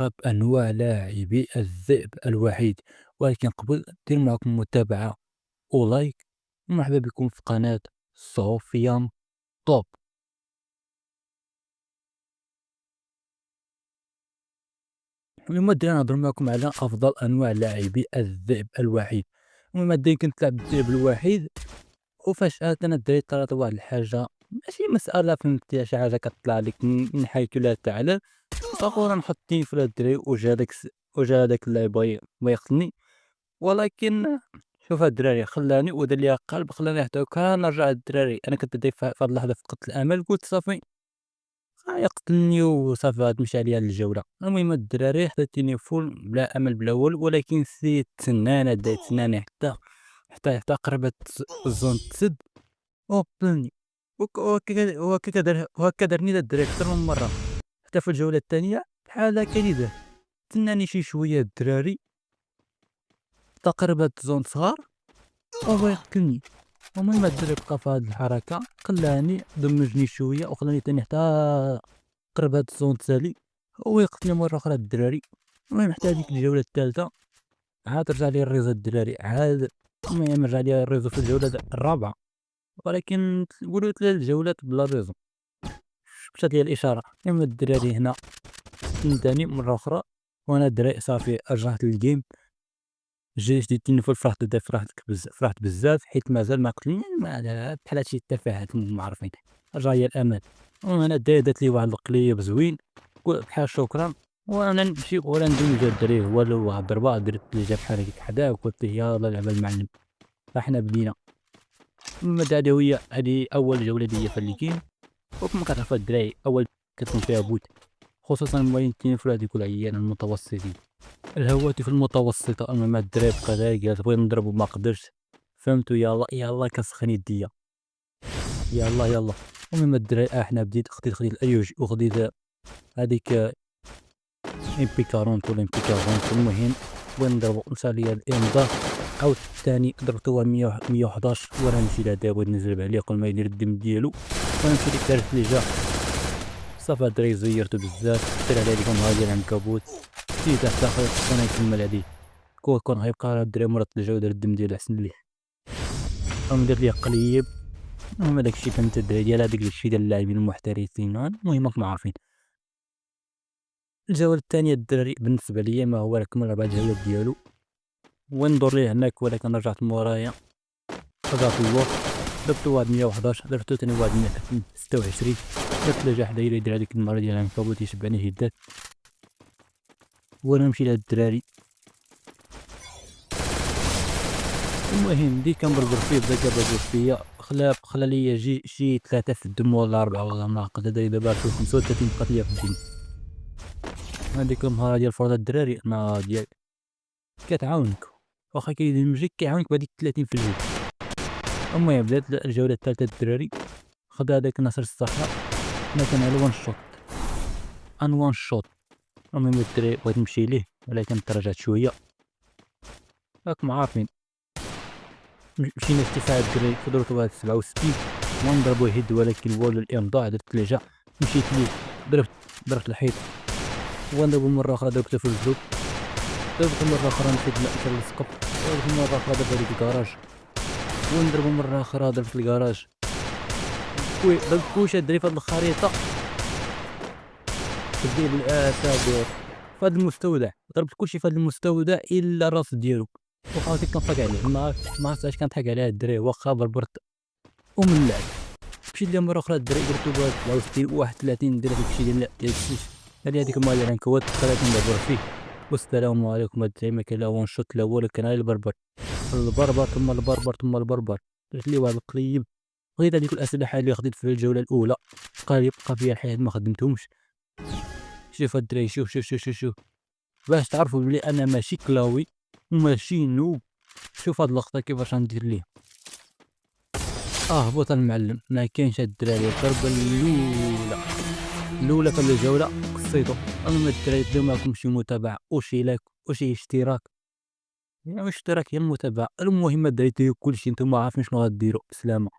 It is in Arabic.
أغرب أنواع لاعبي الذئب الوحيد، ولكن قبل ندير معكم متابعة ولايك ومرحبا بكم في قناة صوفيان توب. اليوم غادي نهضر معكم على أفضل أنواع لاعبي الذئب الوحيد. المهم هادي كنت لعب الذئب الوحيد وفجأة الدراري طرات واحد الحاجة، ماشي مسألة فهمتي، شي حاجة كطلع لك من حيث لا تعلم، فورا نحط التليفون في الدراري وجا هذاك اللاعب بغا يقتلني. ولكن شوف هاد الدراري خلاني ودار ليا قلب، خلاني حتى كان نرجع للدراري. انا كنت داير في هاد اللحظه فقدت الامل، قلت صافي غيقتلني وصافي غتمشي عليا الجوله. المهم هاد الدراري حتى التليفون بلا امل بلا والو، ولكن سيت تسنانا تسناني حتى قربت الزون تسد وقتلني. وهكا دارني هاد الدراري اكثر من مره. حتى في الجوله الثانيه بحال هكا اللي دار، تسناني شي شويه الدراري حتى قربت زون صغار وبغا يقتلني. المهم الدري بقى في هاد الحركة، خلاني دمجني شوية وخلاني تاني حتى قرب هاد الزون تسالي هو يقتلني مرة أخرى الدراري. المهم حتى هاديك الجولة الثالثة عاد رجع لي الريزو الدراري عاد. المهم رجع لي الريزو في الجولة الرابعة، ولكن نقولو 3 الجولات بلا ريزو، مشات ليا الإشارة. المهم الدراري هنا تاني مرة أخرى، وأنا الدراري صافي رجعت للجيم. شديت التليفون فرحت بزاف حيت مازال ما قتلني، بحال هادشي التفاهات ما عارفين. رجع ليا الأمان، وأنا دات لي واحد القليب زوين بحال شكرا. وأنا نمشي ولا ندوز الدراري والو، واحد الضربة درت ليه جا بحال هكاك حداه وقلت ليه يلاه لعب المعلم. فحنا بدينا. المهم هادي أول جولة ليا في الجيم، وكما كتعرفوا الدراري أول كتكون فيها بوت، خصوصا موالين التليفون هاديك العيان المتوسطين، الهواتف المتوسطة. المهم هاد الدراري بقى غير جالس بغيت نضربو ما قدرتش، فهمتو يلاه كسخن يديا يلاه. المهم الدراري حنا خديت الأيوج وخديت هاديك ام بي 40 ولا ام بي 40. المهم بغيت نضربو مشى ليا الإمضاء، عاود الثاني ضربتو 111 وانا نمشي لهدا بغيت نزرب عليه قبل ما يدير الدم ديالو، وانا نمشي ديك الثالث اللي جا صافي. الدراري زيرتو بزاف، طلع عليه ديك النهار ديال العنكبوت، زيد حتى خصنا نكمل هادي كون غيبقى الدراري مرة تلجا ودار الدم ديالو أحسن ليه. المهم دار ليا قليب. المهم داكشي فهمت الدراري ديال هداك الشي ديال اللاعبين المحترفين. المهم راكم عارفين الجولة الثانية الدراري بالنسبة ليا ما هو كمل 4 جولات ديالو، وين ندور ليه هناك، ولكن رجعت مورايا رجعت اللور. درتو واحد 111، درتو تاني واحد 126، درت له جا حدايا يدير هاديك المرة ديال العنكبوت يشبعني هدات. وانا نمشي لهاد الدراري. المهم بديت كنبربر فيه، بدا كيبربر فيا، خلا ليا شي 3 في الدم ولا 4 ولا ناقص. هذا دابا 35 بقات ليا في الدم. هاديك المهارة ديال فرض الدراري ديال كتعاونك، واخا كيدمجك كيعاونك بهاديك 30 في الجوج. المهم بدات الجولة الثالثة الدراري، خدا هداك ناصر الصحراء، حنا كان على وان شوت. المهم الدراري بغيت نمشي ليه ولكن تراجعت شوية، راكم عارفين. مشينا ارتفاع الدراري فضربت واحد 67 ونضربو هيد، ولكن والو الإمضاء درت ليه جا. مشيت ليه ضربت الحيط ونضربو مرة أخرى، ضربتو في الجوج، ضربتو مرة أخرى مشيت للسقف، ضربتو مرة أخرى ضربت هاديك الكراج، ونضربو مرة أخرى ضربت الكراج. ضربت كلشي الدراري في هاد الخريطة، كدير بالأسابيع في هاد المستودع، ضربت كلشي في هاد المستودع إلا الراس ديالو. وخاوتي كنضحك عليه، ما عرفتش علاش كنضحك على هاد الدراري، واخا بربرت ومن اللعب. مشيت ليه مرة أخرى الدراري درتو واحد 63 31، دير هاداك الشي ديال السيف. هاديك المرة ديال العنكبوت خلاتني نبربر فيه. والسلام عليكم الدراري، ما كاين لا وان شوت لا والو، كان غير البربر ثم البربر ثم البربر. درت ليه واحد القليب، بغيت هاديك الأسلحة اللي خديت في الجولة الأولى بقى فيا الحياة ما خدمتهمش. شوف الدراري، شوف باش تعرفوا بلي أنا ماشي كلاوي وماشي نوب. شوف هاد اللقطة كيفاش غندير ليه. هبط المعلم، ما كاينش. هاد الدراري الضربة الأولى في الجولة قصيتو. المهم الدراري ديروا معاكم شي متابعة وشي لايك وشي اشتراك، يعني الاشتراك هي المتابعة. المهم الدراري ديروا كلشي، نتوما عارفين شنو غديروا. بسلامة.